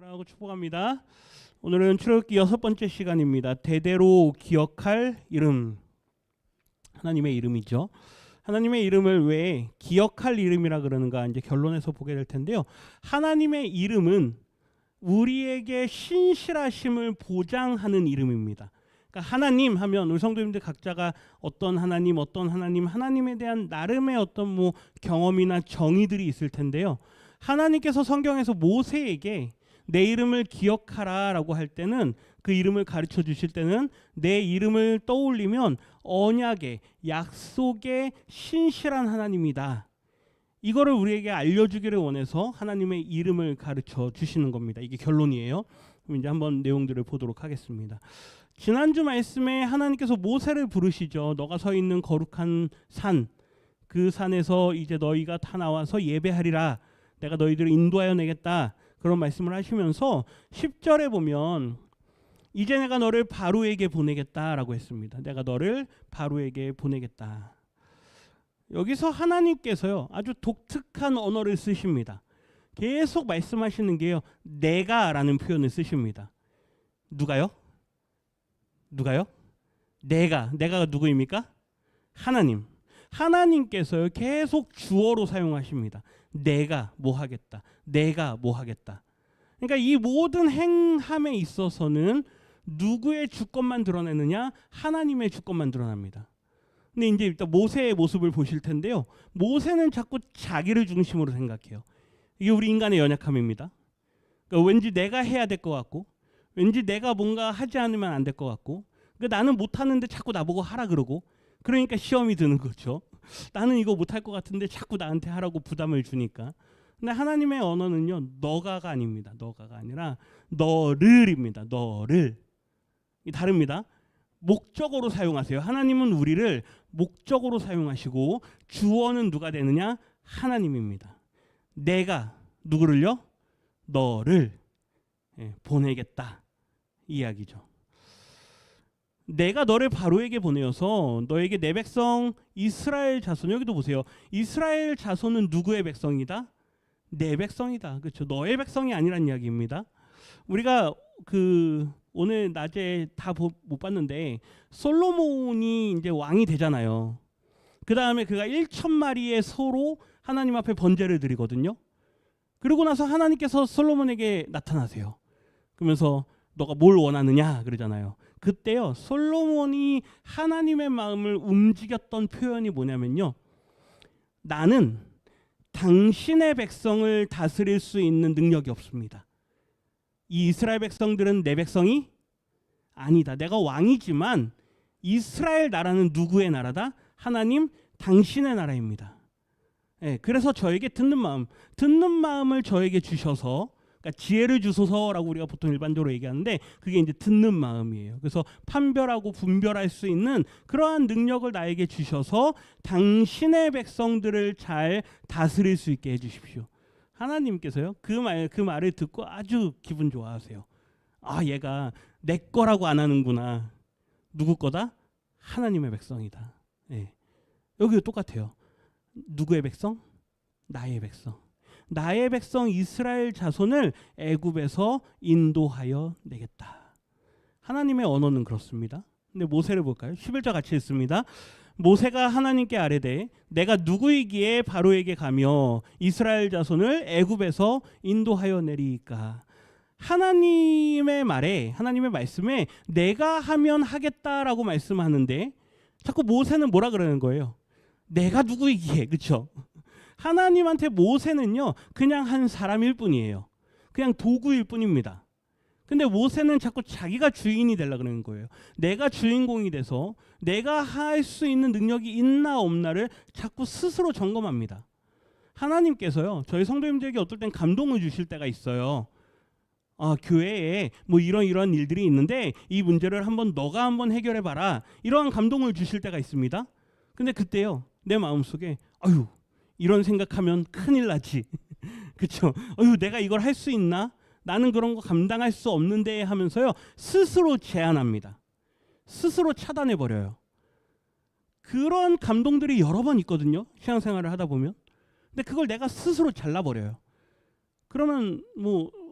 사랑하고 축복합니다. 오늘은 출애굽기 6번째 시간입니다. 대대로 기억할 이름. 하나님의 이름이죠. 하나님의 이름을 왜 기억할 이름이라 그러는가 이제 결론에서 보게 될 텐데요. 하나님의 이름은 우리에게 신실하심을 보장하는 이름입니다. 그러니까 하나님 하면 우리 성도님들 각자가 어떤 하나님, 하나님에 대한 나름의 어떤 경험이나 정의들이 있을 텐데요. 하나님께서 성경에서 모세에게 내 이름을 기억하라라고 할 때는 그 이름을 가르쳐 주실 때는 내 이름을 떠올리면 언약의 약속의 신실한 하나님이다. 이거를 우리에게 알려주기를 원해서 하나님의 이름을 가르쳐 주시는 겁니다. 이게 결론이에요. 그럼 이제 한번 내용들을 보도록 하겠습니다. 지난주 말씀에 하나님께서 모세를 부르시죠. 너가 서 있는 거룩한 산, 그 산에서 이제 너희가 다 나와서 예배하리라. 내가 너희들을 인도하여 내겠다. 그런 말씀을 하시면서 10절에 보면 이제 내가 너를 바로에게 보내겠다라고 했습니다. 내가 너를 바로에게 보내겠다. 여기서 하나님께서요 아주 독특한 언어를 쓰십니다. 계속 말씀하시는 게요 내가라는 표현을 쓰십니다. 누가요? 내가 누구입니까? 하나님. 하나님께서요 계속 주어로 사용하십니다. 내가 뭐 하겠다. 내가 뭐 하겠다. 그러니까 이 모든 행함에 있어서는 누구의 주권만 드러내느냐? 하나님의 주권만 드러납니다. 근데 이제 일단 모세의 모습을 보실 텐데요. 모세는 자꾸 자기를 중심으로 생각해요. 이게 우리 인간의 연약함입니다. 그러니까 왠지 내가 해야 될 것 같고 왠지 내가 뭔가 하지 않으면 안 될 것 같고 그러니까 나는 못하는데 자꾸 나보고 하라 그러고 그러니까 시험이 드는 거죠. 나는 이거 못할 것 같은데 자꾸 나한테 하라고 부담을 주니까. 근데 하나님의 언어는요. 너가가 아닙니다. 너가가 아니라 너를입니다. 너를. 다릅니다. 목적어로 사용하세요. 하나님은 우리를 목적어로 사용하시고 주어는 누가 되느냐? 하나님입니다. 내가 누구를요? 너를 보내겠다. 이야기죠. 내가 너를 바로에게 보내어서 너에게 내 백성 이스라엘 자손 여기도 보세요. 이스라엘 자손은 누구의 백성이다? 내 백성이다. 그렇죠. 너의 백성이 아니란 이야기입니다. 우리가 오늘 낮에 다 못 봤는데 솔로몬이 이제 왕이 되잖아요. 그 다음에 그가 1,000마리의 소로 하나님 앞에 번제를 드리거든요. 그러고 나서 하나님께서 솔로몬에게 나타나세요. 그러면서 너가 뭘 원하느냐 그러잖아요. 그때요 솔로몬이 하나님의 마음을 움직였던 표현이 뭐냐면요. 나는 당신의 백성을 다스릴 수 있는 능력이 없습니다. 이 이스라엘 백성들은 내 백성이 아니다. 내가 왕이지만 이스라엘 나라는 누구의 나라다? 하나님 당신의 나라입니다. 그래서 저에게 듣는 마음을 저에게 주셔서 그러니까 지혜를 주소서라고 우리가 보통 일반적으로 얘기하는데 그게 이제 듣는 마음이에요. 그래서 판별하고 분별할 수 있는 그러한 능력을 나에게 주셔서 당신의 백성들을 잘 다스릴 수 있게 해주십시오. 하나님께서요 그 말을 듣고 아주 기분 좋아하세요. 아 얘가 내 거라고 안 하는구나. 누구 거다? 하나님의 백성이다. 여기도 똑같아요. 누구의 백성? 나의 백성. 나의 백성 이스라엘 자손을 애굽에서 인도하여 내겠다. 하나님의 언어는 그렇습니다. 근데 모세를 볼까요? 11절 같이 읽습니다. 모세가 하나님께 아뢰되 내가 누구이기에 바로에게 가며 이스라엘 자손을 애굽에서 인도하여 내리이까. 하나님의 말씀에 내가 하면 하겠다라고 말씀하는데 자꾸 모세는 뭐라 그러는 거예요? 내가 누구이기에. 그렇죠? 하나님한테 모세는요 그냥 한 사람일 뿐이에요. 그냥 도구일 뿐입니다. 근데 모세는 자꾸 자기가 주인이 되려고 그러는 거예요. 내가 주인공이 돼서 내가 할 수 있는 능력이 있나 없나를 자꾸 스스로 점검합니다. 하나님께서요 저희 성도님들에게 어떨 땐 감동을 주실 때가 있어요. 교회에 이런 일들이 있는데 이 문제를 너가 한번 해결해 봐라. 이러한 감동을 주실 때가 있습니다. 근데 그때요 내 마음속에 이런 생각하면 큰일 나지. 그렇죠? 내가 이걸 할 수 있나? 나는 그런 거 감당할 수 없는데 하면서요. 스스로 제한합니다. 스스로 차단해 버려요. 그런 감동들이 여러 번 있거든요. 신앙생활을 하다 보면. 근데 그걸 내가 스스로 잘라버려요. 그러면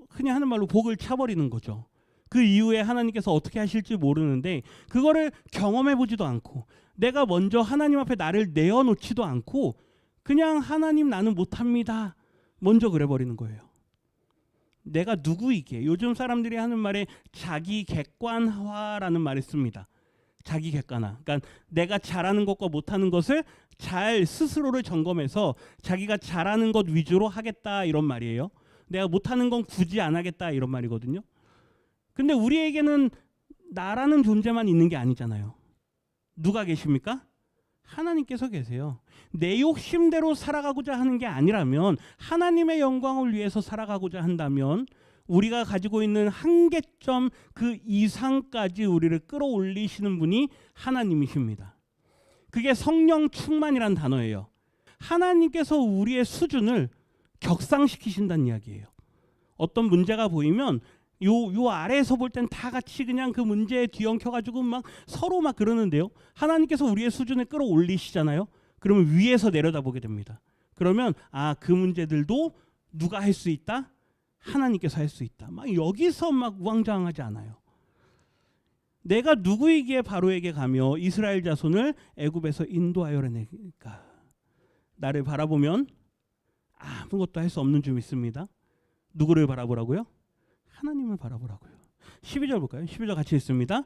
흔히 하는 말로 복을 차버리는 거죠. 그 이후에 하나님께서 어떻게 하실지 모르는데 그거를 경험해 보지도 않고 내가 먼저 하나님 앞에 나를 내어놓지도 않고 그냥 하나님 나는 못합니다. 먼저 그래버리는 거예요. 내가 누구이기에 요즘 사람들이 하는 말에 자기 객관화라는 말을 씁니다. 자기 객관화. 그러니까 내가 잘하는 것과 못하는 것을 잘 스스로를 점검해서 자기가 잘하는 것 위주로 하겠다 이런 말이에요. 내가 못하는 건 굳이 안 하겠다 이런 말이거든요. 근데 우리에게는 나라는 존재만 있는 게 아니잖아요. 누가 계십니까? 하나님께서 계세요. 내 욕심대로 살아가고자 하는 게 아니라면 하나님의 영광을 위해서 살아가고자 한다면 우리가 가지고 있는 한계점 그 이상까지 우리를 끌어올리시는 분이 하나님이십니다. 그게 성령 충만이란 단어예요. 하나님께서 우리의 수준을 격상시키신다는 이야기예요. 어떤 문제가 보이면 요 아래에서 볼 땐 다 같이 그냥 그 문제에 뒤엉켜가지고 막 서로 막 그러는데요. 하나님께서 우리의 수준을 끌어올리시잖아요. 그러면 위에서 내려다보게 됩니다. 그러면 그 문제들도 누가 할 수 있다? 하나님께서 할 수 있다. 막 여기서 막 우왕좌왕하지 않아요. 내가 누구이기에 바로에게 가며 이스라엘 자손을 애굽에서 인도하여 내니까 나를 바라보면 아무것도 할 수 없는 줄 믿습니다. 누구를 바라보라고요? 하나님을 바라보라고요. 12절 볼까요? 12절 같이 읽습니다.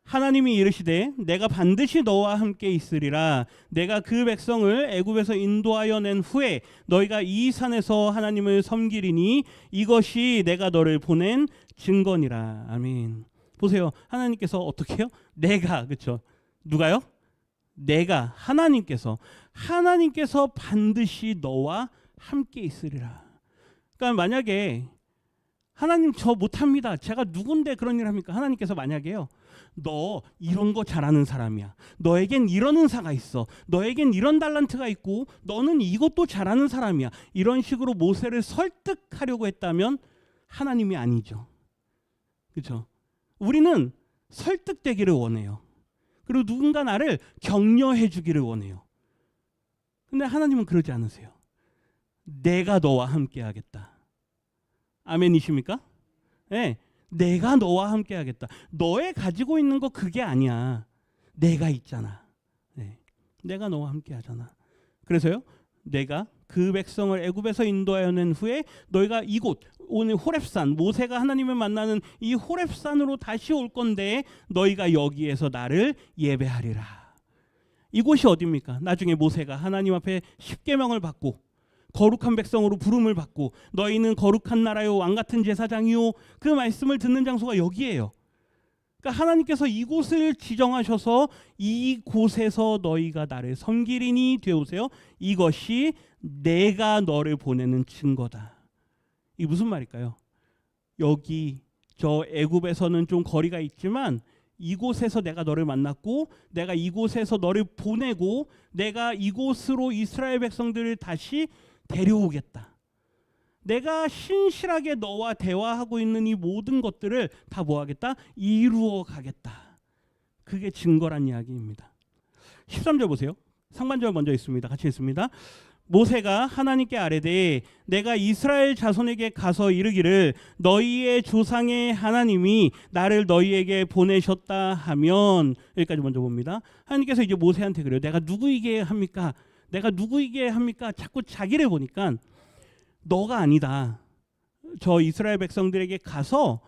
하나님이 이르시되 내가 반드시 너와 함께 있으리라. 내가 그 백성을 애굽에서 인도하여 낸 후에 너희가 이 산에서 하나님을 섬기리니 이것이 내가 너를 보낸 증거니라. 아멘. 보세요. 하나님께서 어떻게 해요? 내가, 그렇죠? 누가요? 내가, 하나님께서 반드시 너와 함께 있으리라. 그러니까 만약에 하나님 저 못합니다. 제가 누군데 그런 일 합니까? 하나님께서 만약에요. 너 이런 거 잘하는 사람이야. 너에겐 이런 은사가 있어. 너에겐 이런 달란트가 있고 너는 이것도 잘하는 사람이야. 이런 식으로 모세를 설득하려고 했다면 하나님이 아니죠. 그렇죠? 우리는 설득되기를 원해요. 그리고 누군가 나를 격려해 주기를 원해요. 근데 하나님은 그러지 않으세요. 내가 너와 함께 하겠다. 아멘이십니까? 네, 내가 너와 함께 하겠다. 너의 가지고 있는 거 그게 아니야. 내가 있잖아. 네, 내가 너와 함께 하잖아. 그래서요. 내가 그 백성을 애굽에서 인도하여 낸 후에 너희가 이곳 오늘 호렙산 모세가 하나님을 만나는 이 호렙산으로 다시 올 건데 너희가 여기에서 나를 예배하리라. 이곳이 어디입니까? 나중에 모세가 하나님 앞에 십계명을 받고 거룩한 백성으로 부름을 받고 너희는 거룩한 나라요 왕같은 제사장이요 그 말씀을 듣는 장소가 여기예요. 그러니까 하나님께서 이곳을 지정하셔서 이곳에서 너희가 나를 섬기리니 되오세요. 이것이 내가 너를 보내는 증거다. 이 무슨 말일까요? 여기 저 애굽에서는 좀 거리가 있지만 이곳에서 내가 너를 만났고 내가 이곳에서 너를 보내고 내가 이곳으로 이스라엘 백성들을 다시 데려오겠다. 내가 신실하게 너와 대화하고 있는 이 모든 것들을 다 뭐하겠다? 이루어 가겠다. 그게 증거란 이야기입니다. 13절 보세요. 상반절 먼저 있습니다. 같이 읽습니다. 모세가 하나님께 아뢰되 내가 이스라엘 자손에게 가서 이르기를 너희의 조상의 하나님이 나를 너희에게 보내셨다 하면 여기까지 먼저 봅니다. 하나님께서 이제 모세한테 그래요. 내가 누구이게 합니까? 내가 누구이게 합니까? 자꾸 자기를 보니까 너가 아니다. 저 이스라엘 백성들에게 가서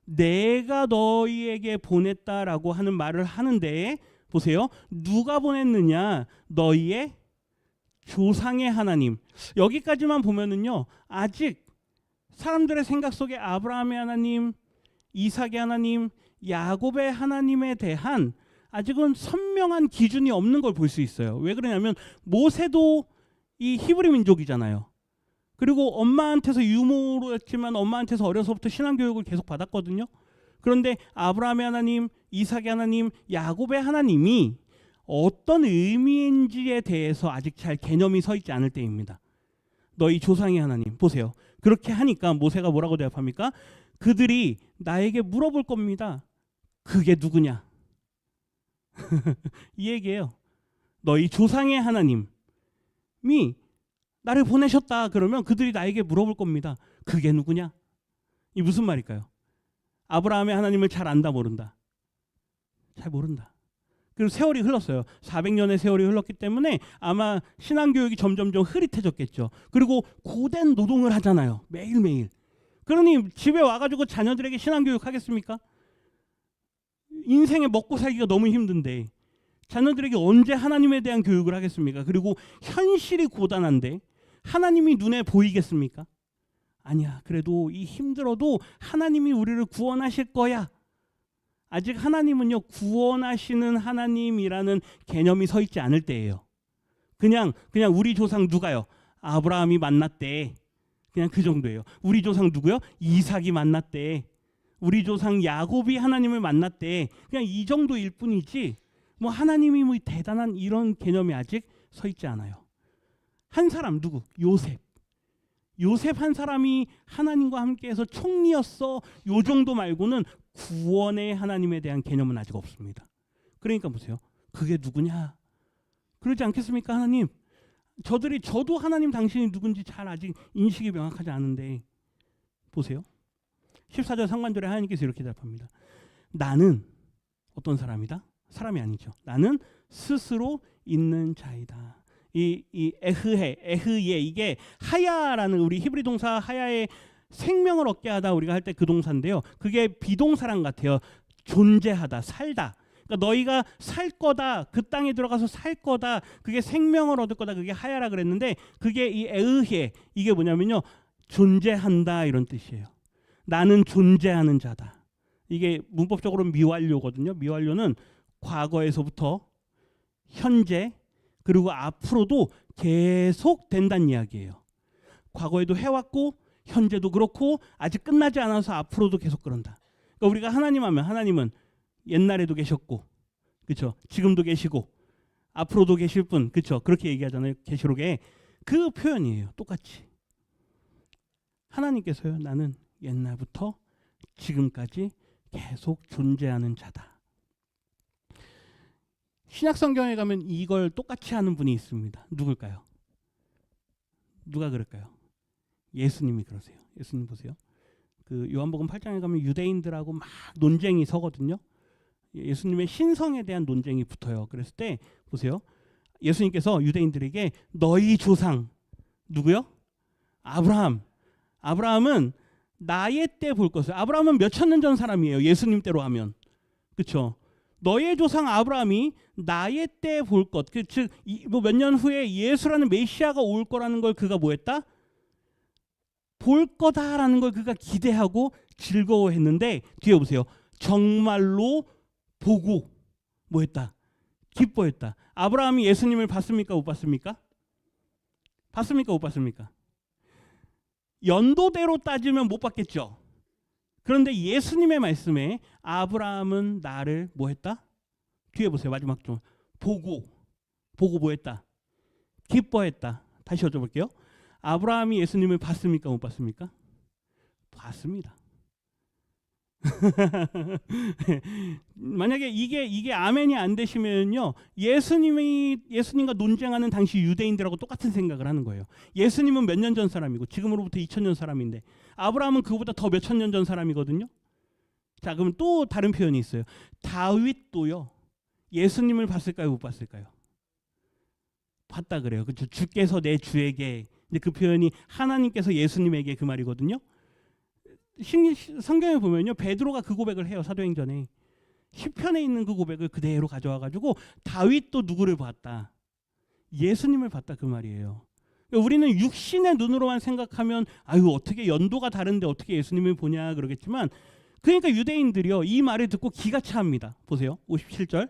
내가 너희에게 보냈다라고 하는 말을 하는데 보세요. 누가 보냈느냐? 너희의 조상의 하나님. 여기까지만 보면은요. 아직 사람들의 생각 속에 아브라함의 하나님, 이삭의 하나님, 야곱의 하나님에 대한 아직은 선명한 기준이 없는 걸 볼 수 있어요. 왜 그러냐면 모세도 이 히브리 민족이잖아요. 그리고 엄마한테서 유모로 했지만 엄마한테서 어려서부터 신앙교육을 계속 받았거든요. 그런데 아브라함의 하나님, 이삭의 하나님, 야곱의 하나님이 어떤 의미인지에 대해서 아직 잘 개념이 서 있지 않을 때입니다. 너희 조상의 하나님 보세요. 그렇게 하니까 모세가 뭐라고 대답합니까? 그들이 나에게 물어볼 겁니다. 그게 누구냐? 이 얘기예요. 너희 조상의 하나님이 나를 보내셨다 그러면 그들이 나에게 물어볼 겁니다. 그게 누구냐? 이 무슨 말일까요? 아브라함의 하나님을 잘 안다 모른다? 잘 모른다. 그리고 세월이 흘렀어요. 400년의 세월이 흘렀기 때문에 아마 신앙교육이 점점점 흐릿해졌겠죠. 그리고 고된 노동을 하잖아요. 매일매일. 그러니 집에 와가지고 자녀들에게 신앙교육 하겠습니까? 인생에 먹고 살기가 너무 힘든데 자녀들에게 언제 하나님에 대한 교육을 하겠습니까? 그리고 현실이 고단한데 하나님이 눈에 보이겠습니까? 아니야. 그래도 이 힘들어도 하나님이 우리를 구원하실 거야. 아직 하나님은요, 구원하시는 하나님이라는 개념이 서 있지 않을 때예요. 그냥 우리 조상 누가요? 아브라함이 만났대. 그냥 그 정도예요. 우리 조상 누구요? 이삭이 만났대. 우리 조상 야곱이 하나님을 만났대. 그냥 이 정도일 뿐이지 뭐 하나님이 뭐 대단한 이런 개념이 아직 서 있지 않아요. 한 사람 누구? 요셉 한 사람이 하나님과 함께해서 총리였어. 요 정도 말고는 구원의 하나님에 대한 개념은 아직 없습니다. 그러니까 보세요. 그게 누구냐? 그러지 않겠습니까? 하나님. 저도 하나님 당신이 누군지 잘 아직 인식이 명확하지 않은데 보세요. 14절 상반절에 하나님께서 이렇게 대답합니다. 나는 어떤 사람이다? 사람이 아니죠. 나는 스스로 있는 자이다. 이 에흐예 이게 하야라는 우리 히브리 동사 하야의 생명을 얻게 하다 우리가 할 때 그 동사인데요. 그게 비동사랑 같아요. 존재하다, 살다. 그러니까 너희가 살 거다, 그 땅에 들어가서 살 거다, 그게 생명을 얻을 거다, 그게 하야라 그랬는데 그게 이 에흐예 이게 뭐냐면요. 존재한다 이런 뜻이에요. 나는 존재하는 자다. 이게 문법적으로 미완료거든요. 미완료는 과거에서부터 현재 그리고 앞으로도 계속 된다는 이야기예요. 과거에도 해왔고 현재도 그렇고 아직 끝나지 않아서 앞으로도 계속 그런다. 그러니까 우리가 하나님 하면 하나님은 옛날에도 계셨고 그렇죠? 지금도 계시고 앞으로도 계실 분 그렇죠? 그렇게 얘기하잖아요. 계시록에 그 표현이에요. 똑같이. 하나님께서요. 나는 옛날부터 지금까지 계속 존재하는 자다. 신약 성경에 가면 이걸 똑같이 하는 분이 있습니다. 누굴까요? 누가 그럴까요? 예수님이 그러세요. 예수님 보세요. 그 요한복음 8장에 가면 유대인들하고 막 논쟁이 서거든요. 예수님의 신성에 대한 논쟁이 붙어요. 그랬을 때 보세요. 예수님께서 유대인들에게 너희 조상 누구요? 아브라함은 나의 때 볼 것을. 아브라함은 몇천 년 전 사람이에요. 예수님 때로 하면. 그렇죠? 너의 조상 아브라함이 나의 때 볼 것, 즉 뭐 몇 년 후에 예수라는 메시아가 올 거라는 걸 그가 뭐했다? 볼 거다라는 걸 그가 기대하고 즐거워했는데 뒤에 보세요. 정말로 보고 뭐했다? 기뻐했다. 아브라함이 예수님을 봤습니까? 못 봤습니까? 봤습니까? 못 봤습니까? 연도대로 따지면 못 봤겠죠. 그런데 예수님의 말씀에 아브라함은 나를 뭐했다? 뒤에 보세요. 마지막 좀 보고 뭐했다? 기뻐했다. 다시 여쭤볼게요. 아브라함이 예수님을 봤습니까? 못 봤습니까? 봤습니다. 만약에 이게 아멘이 안 되시면요, 예수님과 논쟁하는 당시 유대인들하고 똑같은 생각을 하는 거예요. 예수님은 몇 년 전 사람이고 지금으로부터 2000년 사람인데 아브라함은 그보다 더 몇천 년 전 사람이거든요. 자, 그럼 또 다른 표현이 있어요. 다윗도요. 예수님을 봤을까요? 못 봤을까요? 봤다 그래요. 그렇죠? 주께서 내 주에게. 근데 그 표현이 하나님께서 예수님에게 그 말이거든요. 성경에 보면요. 베드로가 그 고백을 해요. 사도행전에. 시편에 있는 그 고백을 그대로 가져와 가지고 다윗도 누구를 봤다? 예수님을 봤다 그 말이에요. 그러니까 우리는 육신의 눈으로만 생각하면 아유 어떻게 연도가 다른데 어떻게 예수님을 보냐 그러겠지만 그러니까 유대인들이요. 이 말을 듣고 기가 차합니다. 보세요. 57절.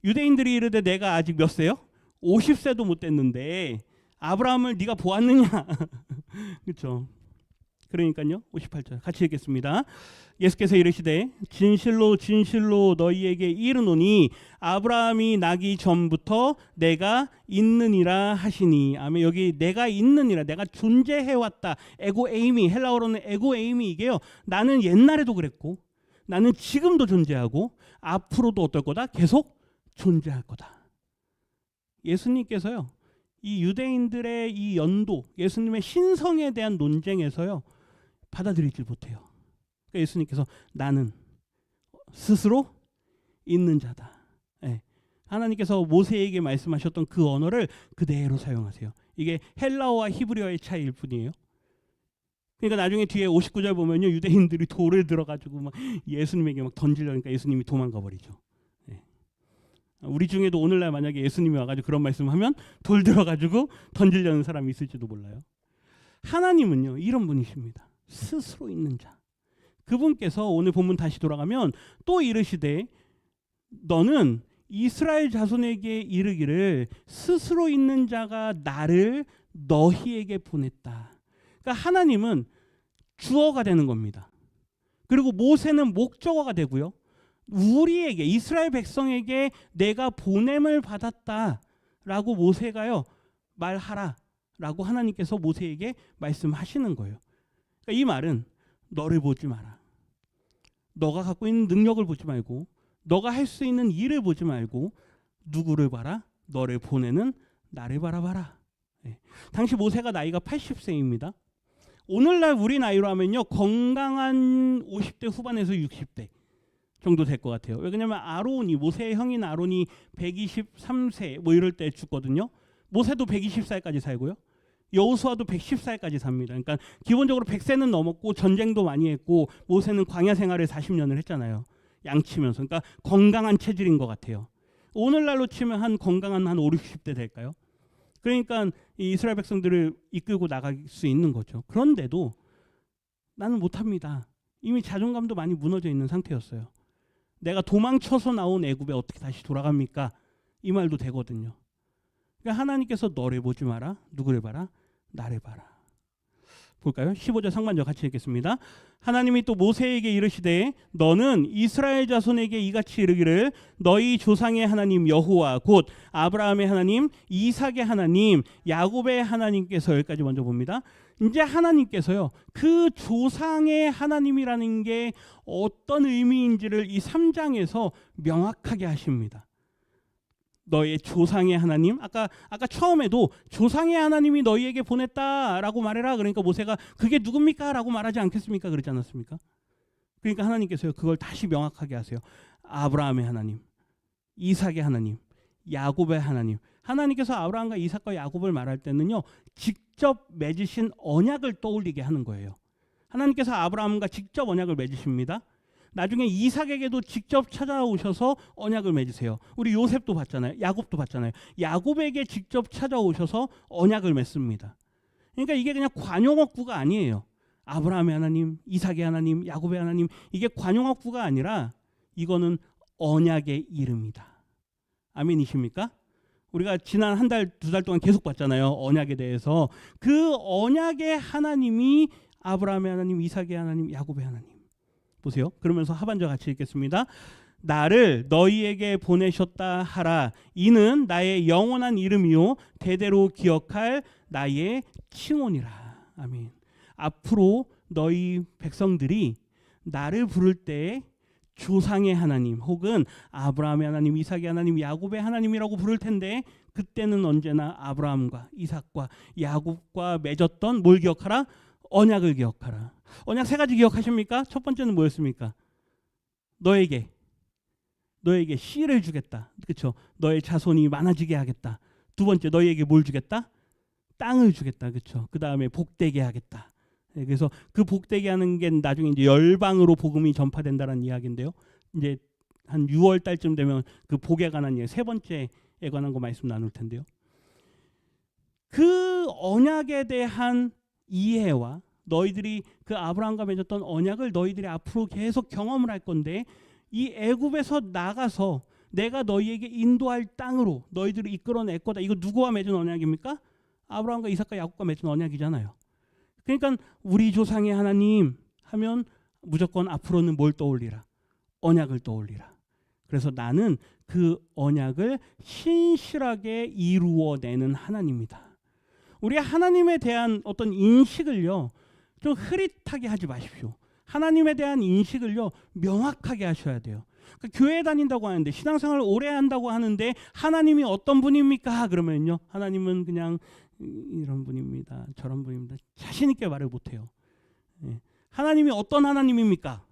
유대인들이 이르되 내가 아직 몇 세요? 50세도 못 됐는데 아브라함을 네가 보았느냐? 그렇죠. 그러니까요. 58절 같이 읽겠습니다. 예수께서 이르시되 진실로 진실로 너희에게 이르노니 아브라함이 나기 전부터 내가 있느니라 하시니. 아멘. 여기 내가 있느니라, 내가 존재해왔다. 에고 에이미, 헬라어로는 에고 에이미. 이게요, 나는 옛날에도 그랬고 나는 지금도 존재하고 앞으로도 어떨 거다? 계속 존재할 거다. 예수님께서요, 이 유대인들의 이 연도, 예수님의 신성에 대한 논쟁에서요 받아들이질 못해요. 그러니까 예수님께서 나는 스스로 있는 자다. 예. 하나님께서 모세에게 말씀하셨던 그 언어를 그대로 사용하세요. 이게 헬라어와 히브리어의 차이일 뿐이에요. 그러니까 나중에 뒤에 59절 보면요, 유대인들이 돌을 들어가지고 막 예수님에게 막 던지려니까 예수님이 도망가 버리죠. 예. 우리 중에도 오늘날 만약에 예수님이 와가지고 그런 말씀하면 돌 들어가지고 던지려는 사람이 있을지도 몰라요. 하나님은요 이런 분이십니다. 스스로 있는 자. 그분께서 오늘 본문 다시 돌아가면 또 이르시되 너는 이스라엘 자손에게 이르기를 스스로 있는 자가 나를 너희에게 보냈다. 그러니까 하나님은 주어가 되는 겁니다. 그리고 모세는 목적어가 되고요. 우리에게 이스라엘 백성에게 내가 보냄을 받았다라고 모세가요 말하라라고 하나님께서 모세에게 말씀하시는 거예요. 그러니까 이 말은 너를 보지 마라. 너가 갖고 있는 능력을 보지 말고 너가 할 수 있는 일을 보지 말고 누구를 봐라? 너를 보내는 나를 바라봐라. 네. 당시 모세가 나이가 80세입니다. 오늘날 우리 나이로 하면요 건강한 50대 후반에서 60대 정도 될 것 같아요. 왜냐하면 아론이 모세의 형인 아론이 123세 뭐 이럴 때 죽거든요. 모세도 120살까지 살고요. 여호수아도 110살까지 삽니다. 그러니까 기본적으로 100세는 넘었고 전쟁도 많이 했고 모세는 광야 생활을 40년을 했잖아요. 양치면서. 그러니까 건강한 체질인 것 같아요. 오늘날로 치면 한 건강한 한 5, 60대 될까요? 그러니까 이 이스라엘 백성들을 이끌고 나갈 수 있는 거죠. 그런데도 나는 못합니다. 이미 자존감도 많이 무너져 있는 상태였어요. 내가 도망쳐서 나온 애굽에 어떻게 다시 돌아갑니까? 이 말도 되거든요. 그러니까 하나님께서 너를 보지 마라. 누구를 봐라? 나를 봐라. 볼까요? 15절 상반절 같이 읽겠습니다. 하나님이 또 모세에게 이르시되 너는 이스라엘 자손에게 이같이 이르기를 너희 조상의 하나님 여호와 곧 아브라함의 하나님 이삭의 하나님 야곱의 하나님께서 여기까지 먼저 봅니다. 이제 하나님께서요 그 조상의 하나님이라는 게 어떤 의미인지를 이 3장에서 명확하게 하십니다. 너의 조상의 하나님, 아까 처음에도 조상의 하나님이 너희에게 보냈다라고 말해라. 그러니까 모세가 그게 누굽니까? 라고 말하지 않겠습니까? 그러지 않았습니까? 그러니까 하나님께서요 그걸 다시 명확하게 하세요. 아브라함의 하나님, 이삭의 하나님, 야곱의 하나님. 하나님께서 아브라함과 이삭과 야곱을 말할 때는요 직접 맺으신 언약을 떠올리게 하는 거예요. 하나님께서 아브라함과 직접 언약을 맺으십니다. 나중에 이삭에게도 직접 찾아오셔서 언약을 맺으세요. 우리 요셉도 봤잖아요. 야곱도 봤잖아요. 야곱에게 직접 찾아오셔서 언약을 맺습니다. 그러니까 이게 그냥 관용어구가 아니에요. 아브라함의 하나님, 이삭의 하나님, 야곱의 하나님 이게 관용어구가 아니라 이거는 언약의 이름이다. 아멘이십니까? 우리가 지난 한 달, 두 달 동안 계속 봤잖아요. 언약에 대해서. 그 언약의 하나님이 아브라함의 하나님, 이삭의 하나님, 야곱의 하나님. 보세요. 그러면서 하반절 같이 읽겠습니다. 나를 너희에게 보내셨다 하라. 이는 나의 영원한 이름이요 대대로 기억할 나의 칭혼이라. 아멘. 앞으로 너희 백성들이 나를 부를 때 조상의 하나님 혹은 아브라함의 하나님, 이삭의 하나님, 야곱의 하나님이라고 부를 텐데 그때는 언제나 아브라함과 이삭과 야곱과 맺었던 뭘 기억하라? 언약을 기억하라. 언약 3가지 기억하십니까? 첫 번째는 뭐였습니까? 너에게 씨를 주겠다. 그렇죠? 너의 자손이 많아지게 하겠다. 두 번째 너희에게 뭘 주겠다? 땅을 주겠다. 그렇죠? 그다음에 복되게 하겠다. 그래서 그 복되게 하는 게 나중에 이제 열방으로 복음이 전파된다는 이야기인데요. 이제 한 6월 달쯤 되면 그 복에 관한 이야기, 3번째에 관한 거 말씀 나눌 텐데요. 그 언약에 대한 이해와 너희들이 그 아브라함과 맺었던 언약을 너희들이 앞으로 계속 경험을 할 건데 이 애굽에서 나가서 내가 너희에게 인도할 땅으로 너희들을 이끌어낼 거다. 이거 누구와 맺은 언약입니까? 아브라함과 이삭과 야곱과 맺은 언약이잖아요. 그러니까 우리 조상의 하나님 하면 무조건 앞으로는 뭘 떠올리라? 언약을 떠올리라. 그래서 나는 그 언약을 신실하게 이루어내는 하나님이다. 우리 하나님에 대한 어떤 인식을요 좀 흐릿하게 하지 마십시오. 하나님에 대한 인식을요 명확하게 하셔야 돼요. 그러니까 교회 다닌다고 하는데 신앙생활을 오래 한다고 하는데 하나님이 어떤 분입니까? 그러면요 하나님은 그냥 이런 분입니다. 저런 분입니다. 자신 있게 말을 못해요. 예. 하나님이 어떤 하나님입니까?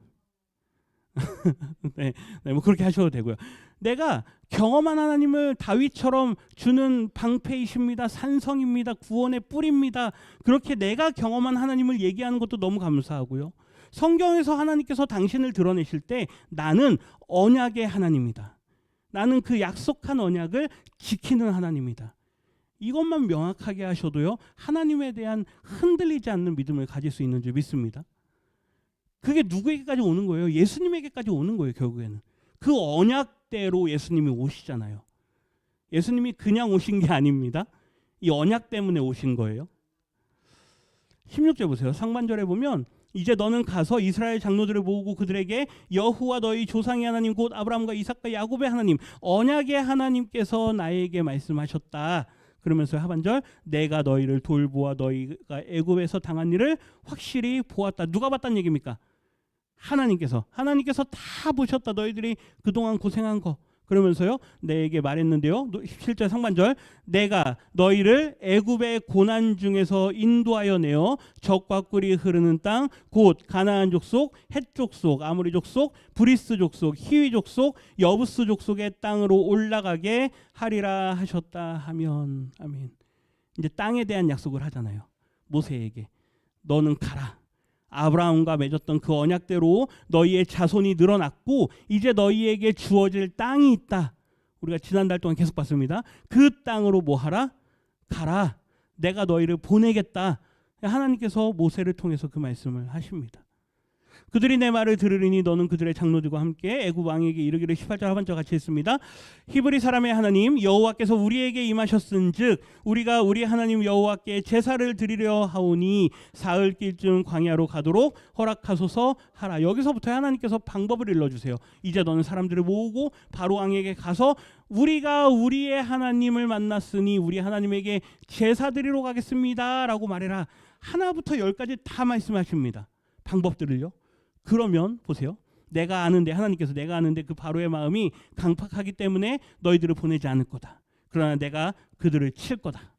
네, 뭐 그렇게 하셔도 되고요. 내가 경험한 하나님을 다윗처럼 주는 방패이십니다, 산성입니다, 구원의 뿔입니다, 그렇게 내가 경험한 하나님을 얘기하는 것도 너무 감사하고요. 성경에서 하나님께서 당신을 드러내실 때 나는 언약의 하나님이다, 나는 그 약속한 언약을 지키는 하나님이다, 이것만 명확하게 하셔도요, 하나님에 대한 흔들리지 않는 믿음을 가질 수 있는 줄 믿습니다. 그게 누구에게까지 오는 거예요? 예수님에게까지 오는 거예요. 결국에는 그 언약대로 예수님이 오시잖아요. 예수님이 그냥 오신 게 아닙니다. 이 언약 때문에 오신 거예요. 16절 보세요. 상반절에 보면 이제 너는 가서 이스라엘 장로들을 모으고 그들에게 여호와 너희 조상의 하나님 곧 아브라함과 이삭과 야곱의 하나님 언약의 하나님께서 나에게 말씀하셨다. 그러면서 하반절 내가 너희를 돌보아 너희가 애굽에서 당한 일을 확실히 보았다. 누가 봤다는 얘기입니까? 하나님께서 다 보셨다. 너희들이 그동안 고생한 거. 그러면서요 내게 말했는데요, 17절 상반절 내가 너희를 애굽의 고난 중에서 인도하여 내어 적과 꿀이 흐르는 땅 곧 가나안 족속, 헷 족속, 아모리 족속, 브리스 족속, 히위 족속, 여부스 족속의 땅으로 올라가게 하리라 하셨다 하면 아멘. 이제 땅에 대한 약속을 하잖아요. 모세에게 너는 가라. 아브라함과 맺었던 그 언약대로 너희의 자손이 늘어났고 이제 너희에게 주어질 땅이 있다. 우리가 지난달 동안 계속 봤습니다. 그 땅으로 뭐 하라? 가라. 내가 너희를 보내겠다. 하나님께서 모세를 통해서 그 말씀을 하십니다. 그들이 내 말을 들으리니 너는 그들의 장로들과 함께 애굽 왕에게 이르기를 18절 하반절 같이 했습니다. 히브리 사람의 하나님 여호와께서 우리에게 임하셨은즉 우리가 우리 하나님 여호와께 제사를 드리려 하오니 사흘길쯤 광야로 가도록 허락하소서 하라. 여기서부터 하나님께서 방법을 일러주세요. 이제 너는 사람들을 모으고 바로 왕에게 가서 우리가 우리의 하나님을 만났으니 우리 하나님에게 제사 드리러 가겠습니다 라고 말해라. 하나부터 열까지 다 말씀하십니다. 방법들을요. 그러면 보세요. 하나님께서 내가 아는데 그 바로의 마음이 강팍하기 때문에 너희들을 보내지 않을 거다. 그러나 내가 그들을 칠 거다.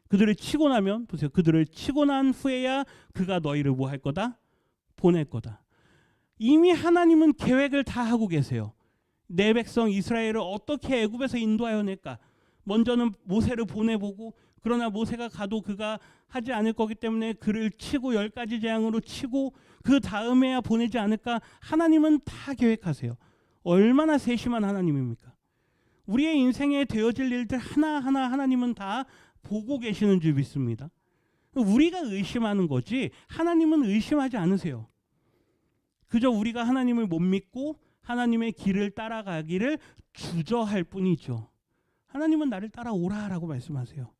그들을 치고 나면 보세요. 그들을 치고 난 후에야 그가 너희를 뭐 할 거다? 보낼 거다. 이미 하나님은 계획을 다 하고 계세요. 내 백성 이스라엘을 어떻게 애굽에서 인도하여 낼까? 먼저는 모세를 보내보고 그러나 모세가 가도 그가 하지 않을 거기 때문에 그를 치고 10가지 재앙으로 치고 그 다음에야 보내지 않을까? 하나님은 다 계획하세요. 얼마나 세심한 하나님입니까? 우리의 인생에 되어질 일들 하나하나 하나님은 다 보고 계시는 줄 믿습니다. 우리가 의심하는 거지 하나님은 의심하지 않으세요. 그저 우리가 하나님을 못 믿고 하나님의 길을 따라가기를 주저할 뿐이죠. 하나님은 나를 따라오라라고 말씀하세요.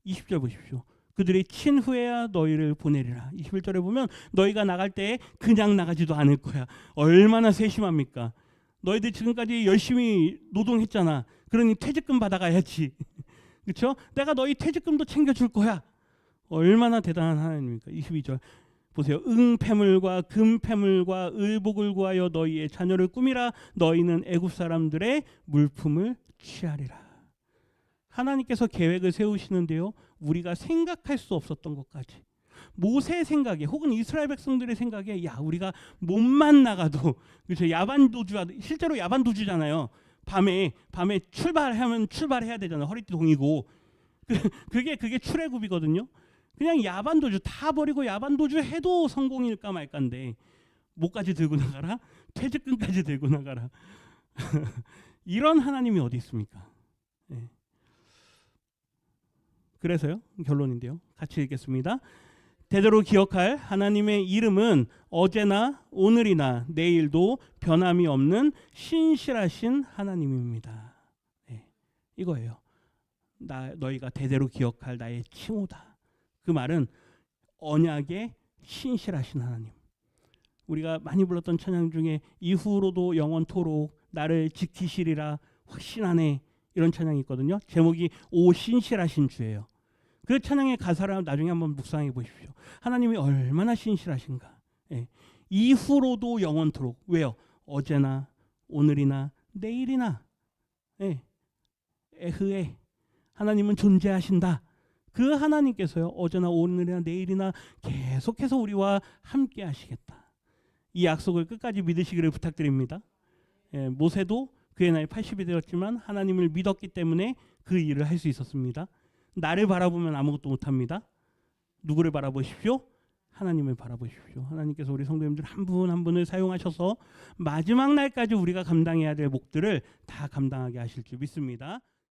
20절 보십시오. 그들이 친 후에야 너희를 보내리라. 21절에 보면 너희가 나갈 때 그냥 나가지도 않을 거야. 얼마나 세심합니까? 너희들 지금까지 열심히 노동했잖아. 그러니 퇴직금 받아가야지. 그렇죠? 내가 너희 퇴직금도 챙겨줄 거야. 얼마나 대단한 하나님입니까? 22절 보세요. 응패물과 금패물과 의복을 구하여 너희의 자녀를 꾸미라. 너희는 애굽 사람들의 물품을 취하리라. 하나님께서 계획을 세우시는데요. 우리가 생각할 수 없었던 것까지. 모세의 생각에 혹은 이스라엘 백성들의 생각에 야 우리가 몸만 나가도 그렇죠. 야반도주 실제로 야반도주잖아요. 밤에 출발하면 출발해야 되잖아요. 허리띠 동이고 그게 출애굽이거든요. 그냥 야반도주 다 버리고 야반도주 해도 성공일까 말까인데 뭐까지 들고 나가라? 퇴직금까지 들고 나가라. 이런 하나님이 어디 있습니까? 네. 그래서요. 결론인데요. 같이 읽겠습니다. 대대로 기억할 하나님의 이름은 어제나 오늘이나 내일도 변함이 없는 신실하신 하나님입니다. 네, 이거예요. 너희가 대대로 기억할 나의 칭호다. 그 말은 언약의 신실하신 하나님. 우리가 많이 불렀던 찬양 중에 이후로도 영원토록 나를 지키시리라 확신하네 이런 찬양이 있거든요. 제목이 오 신실하신 주예요. 그 찬양의 가사를 나중에 한번 묵상해 보십시오. 하나님이 얼마나 신실하신가. 예. 이후로도 영원토록. 왜요? 어제나 오늘이나 내일이나. 예. 에흐에 하나님은 존재하신다. 그 하나님께서요 어제나 오늘이나 내일이나 계속해서 우리와 함께 하시겠다. 이 약속을 끝까지 믿으시기를 부탁드립니다. 모세도 그의 나이 80이 되었지만 하나님을 믿었기 때문에 그 일을 할 수 있었습니다. 나를 바라보면 아무것도 못합니다. 누구를 바라보십시오? 하나님을 바라보십시오. 하나님께서 우리 성도님들 한 분 한 분을 사용하셔서 마지막 날까지 우리가 감당해야 될 몫들을 다 감당하게 하실 줄 믿습니다.